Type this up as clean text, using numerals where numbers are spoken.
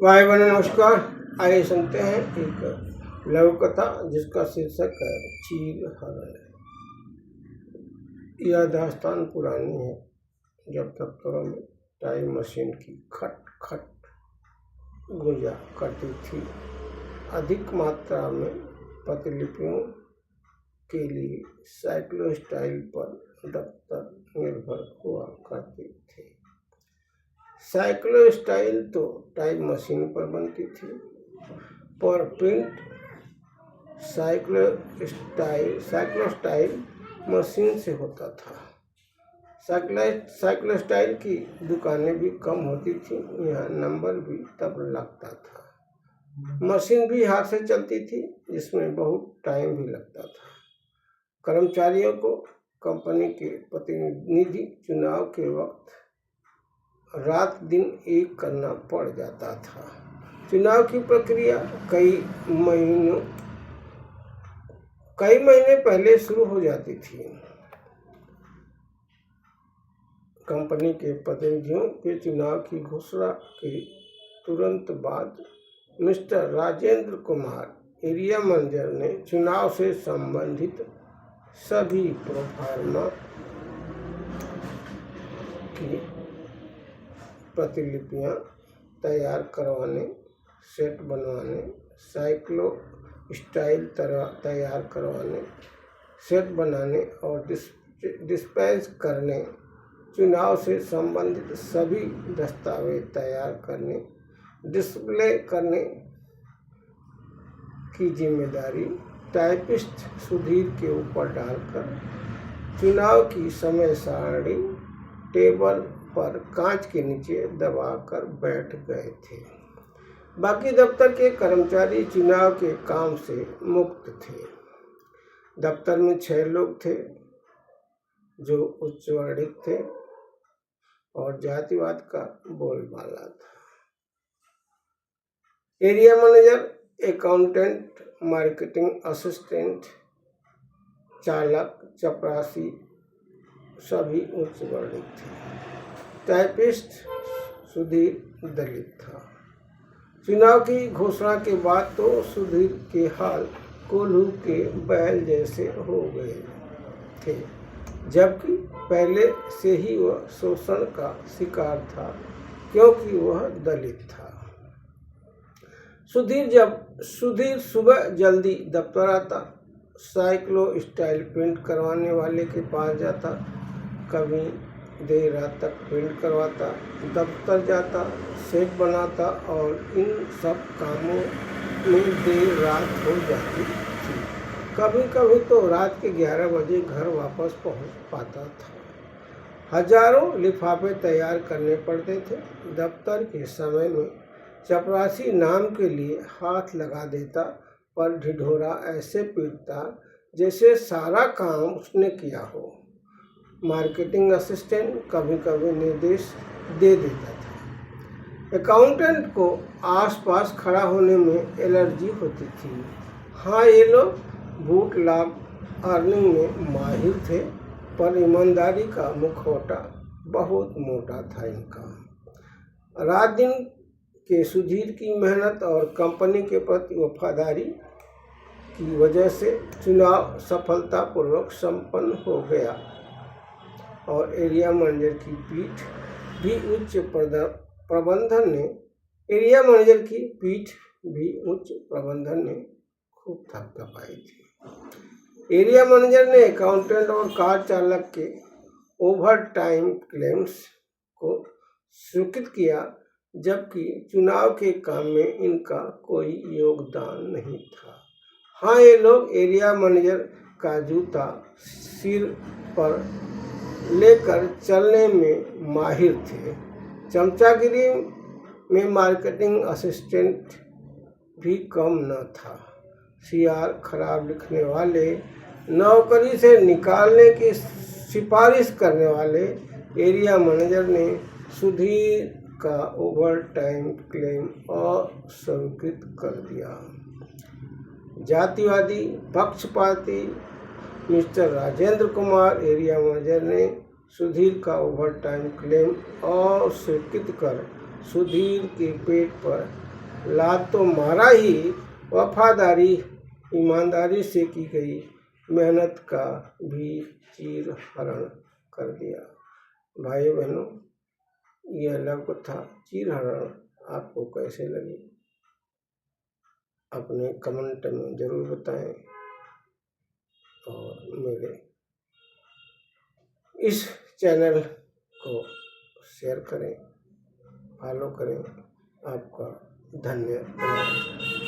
भाई बहनों नमस्कार। आइए सुनते हैं एक लघु कथा जिसका शीर्षक है चील हरण। यह दास्तान पुरानी है जब दफ्तरों में टाइम मशीन की खट खट गुंजा करती थी। अधिक मात्रा में प्रतिलिपियों के लिए साइक्लोस्टाइल पर दफ्तर निर्भर हुआ करते थे। साइक्लोस्टाइल तो टाइप मशीन पर बनती थी, पर प्रिंट साइक्लोस्टाइल मशीन से होता था। साइक्लोस्टाइल की दुकानें भी कम होती थी, यहाँ नंबर भी तब लगता था। मशीन भी हाथ से चलती थी, जिसमें बहुत टाइम भी लगता था। कर्मचारियों को कंपनी के प्रतिनिधि चुनाव के वक्त रात दिन एक करना पड़ जाता था। चुनाव की प्रक्रिया कई महीने पहले शुरू हो जाती थी। कंपनी के प्रतिनिधियों के चुनाव की घोषणा के तुरंत बाद mister Rajendra Kumar area manager ने चुनाव से संबंधित सभी प्रोफार्मा की प्रतिलिपियां तैयार करवाने, सेट बनवाने, साइक्लो स्टाइल तैयार करवाने, सेट बनाने और डिस्पैच करने, चुनाव से संबंधित सभी दस्तावेज तैयार करने, डिस्प्ले करने की जिम्मेदारी टाइपिस्ट सुधीर के ऊपर डालकर चुनाव की समय सारणी टेबल पर कांच के नीचे दबाकर बैठ गए थे। बाकी दफ्तर के कर्मचारी चुनाव के काम से मुक्त थे। दफ्तर में 6 लोग थे जो उच्च वर्णिक थे और जातिवाद का बोलबाला था। Area manager, accountant, marketing assistant, चालक, चपरासी सभी उच्च वर्णिक थे। टाइपिस्ट सुधीर दलित था। चुनाव की घोषणा के बाद तो सुधीर के हाल कोल्हू के बैल जैसे हो गए थे, जबकि पहले से ही वह शोषण का शिकार था क्योंकि वह दलित था। सुधीर सुबह जल्दी दफ्तर आता, साइक्लो स्टाइल प्रिंट करवाने वाले के पास जाता, कभी देर रात तक प्रिंट करवाता, दफ्तर जाता, सेट बनाता और इन सब कामों में देर रात हो जाती थी। कभी कभी तो रात के 11 बजे घर वापस पहुंच पाता था। हजारों लिफाफे तैयार करने पड़ते थे। दफ्तर के समय में चपरासी नाम के लिए हाथ लगा देता, पर ढिढोरा ऐसे पीटता जैसे सारा काम उसने किया हो। मार्केटिंग असिस्टेंट कभी कभी निर्देश दे देता था। अकाउंटेंट को आसपास खड़ा होने में एलर्जी होती थी। हाँ, ये लोग बूट लाभ अर्निंग में माहिर थे, पर ईमानदारी का मुखौटा बहुत मोटा था इनका। रात दिन के सुधीर की मेहनत और कंपनी के प्रति वफादारी की वजह से चुनाव सफलतापूर्वक संपन्न हो गया और एरिया मैनेजर की पीठ भी उच्च प्रबंधन ने खूब थपथपाई थी। एरिया मैनेजर ने अकाउंटेंट और कार चालक के ओवर टाइम क्लेम्स को स्वीकृत किया, जबकि चुनाव के काम में इनका कोई योगदान नहीं था। हाँ, ये लोग एरिया मैनेजर का जूता सिर पर लेकर चलने में माहिर थे। चमचागिरी में मार्केटिंग असिस्टेंट भी कम न था। सीआर खराब लिखने वाले, नौकरी से निकालने की सिफारिश करने वाले एरिया मैनेजर ने सुधीर का ओवर टाइम क्लेम अस्वीकृत कर दिया। जातिवादी पक्षपाती mister Rajendra Kumar area manager ने सुधीर का ओवर टाइम क्लेम अस्वीकृत कर सुधीर के पेट पर लाद तो मारा ही, वफादारी ईमानदारी से की गई मेहनत का भी चीर हरण कर दिया। भाई बहनों, यह लघु कथा चीर हरण आपको कैसे लगी अपने कमेंट में जरूर बताएं और मेरे इस चैनल को शेयर करें, फॉलो करें। आपका धन्यवाद।